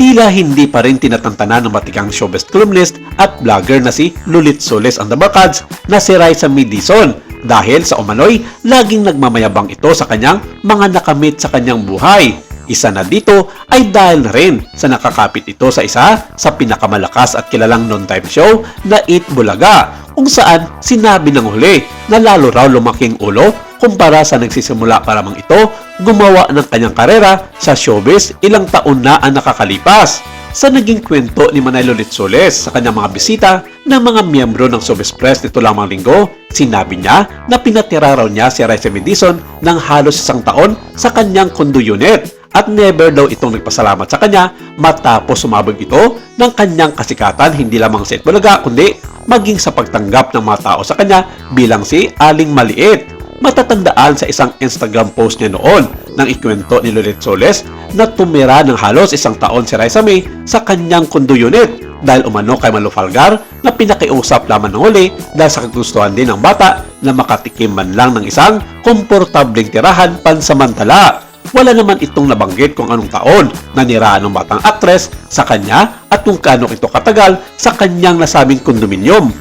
Tila hindi pa rin tinatantanan ng matikang showbiz columnist at vlogger na si Lulit Soles ang Dabakads na si Raisa May Dizon dahil sa umano'y laging nagmamayabang ito sa kanyang mga nakamit sa kanyang buhay. Isa na dito ay dahil na rin sa nakakapit ito sa isa sa pinakamalakas at kilalang non-time show na Eat Bulaga, kung saan sinabi ng huli na lalo raw lumaking ulo kumpara sa nagsisimula pa lamang ito gumawa ng kanyang karera sa showbiz ilang taon na ang nakakalipas. Sa naging kwento ni Manay Lulit Soles sa kanyang mga bisita ng mga miyembro ng Showbiz Press nito lamang linggo, sinabi niya na pinatira raw niya si Raisa May Dizon ng halos 1 taon sa kanyang condo unit at never daw itong nagpasalamat sa kanya matapos sumabog ito ng kanyang kasikatan hindi lamang sa Itbulaga kundi maging sa pagtanggap ng mga tao sa kanya bilang si Aling Maliit. Matatandaan sa isang Instagram post niya noon nang ikwento ni Lulit Soles na tumira ng halos 1 taon si Raisa May sa kanyang condo unit dahil umano kay Malu Falgar na pinakiusap lamang ng huli dahil sa kagustuhan din ng bata na makatikim man lang ng isang komportableng tirahan pansamantala. Wala naman itong nabanggit kung anong taon na niraan ng batang aktres sa kanya at kung kaano ito katagal sa kanyang nasabing kondominium.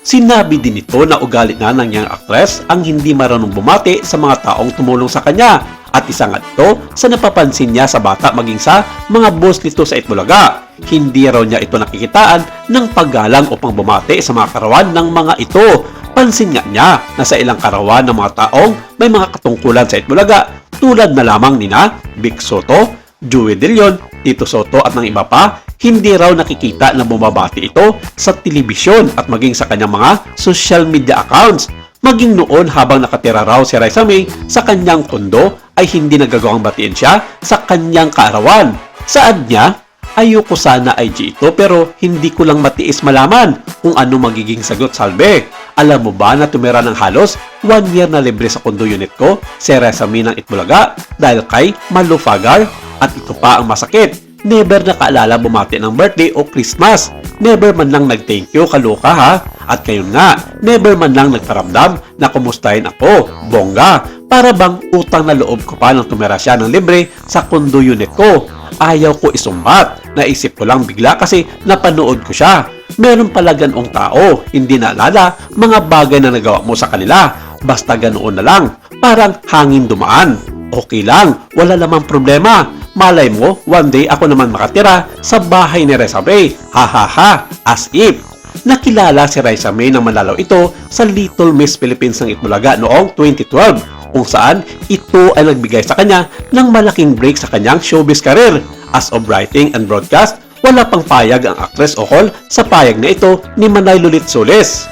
Sinabi din ito na ugali na ng niyang aktres ang hindi marunong bumati sa mga taong tumulong sa kanya at isa nga ito sa napapansin niya sa bata maging sa mga boss nito sa Itbulaga. Hindi raw niya ito nakikitaan ng paggalang upang bumati sa mga karawan ng mga ito. Pansin nga niya na sa ilang karawan ng mga taong may mga katungkulan sa Itbulaga tulad na lamang nina Vic Soto, Joey De Leon, Tito Soto at ng iba pa, hindi raw nakikita na bumabati ito sa telebisyon at maging sa kanyang mga social media accounts. Maging noon habang nakatira raw si Raisa May sa kanyang kondo ay hindi nagagawang batiin siya sa kanyang kaarawan. Saad niya, ayoko sana IG ito pero hindi ko lang matiis malaman kung ano magiging sagot salbe. Alam mo ba na tumira ng halos 1 year na libre sa kondo unit ko si Raisa May ng Itbulaga dahil kay Malu Falgar? At ito pa ang masakit. Never nakaalala bumati ng birthday o Christmas. Never man lang nag-thank you, kaloka ha. At kayon nga, never man lang nagparamdam na kumustahin ako, bongga. Para bang utang na loob ko pa nang tumira siya ng libre sa condo unit ko. Ayaw ko isumbat. Naisip ko lang bigla kasi napanood ko siya. Meron pala ganong tao, hindi naalala mga bagay na nagawa mo sa kanila. Basta ganoon na lang, parang hangin dumaan. Okay lang, wala namang problema. Malay mo, one day ako naman makatira sa bahay ni Raisa May. Ha ha ha, as if. Nakilala si Raisa May ng manlalaw ito sa Little Miss Philippines ng Itbulaga noong 2012 kung saan ito ay nagbigay sa kanya ng malaking break sa kanyang showbiz career. As of writing and broadcast, wala pang payag ang actress o call sa payag na ito ni Manay Lulit Soles.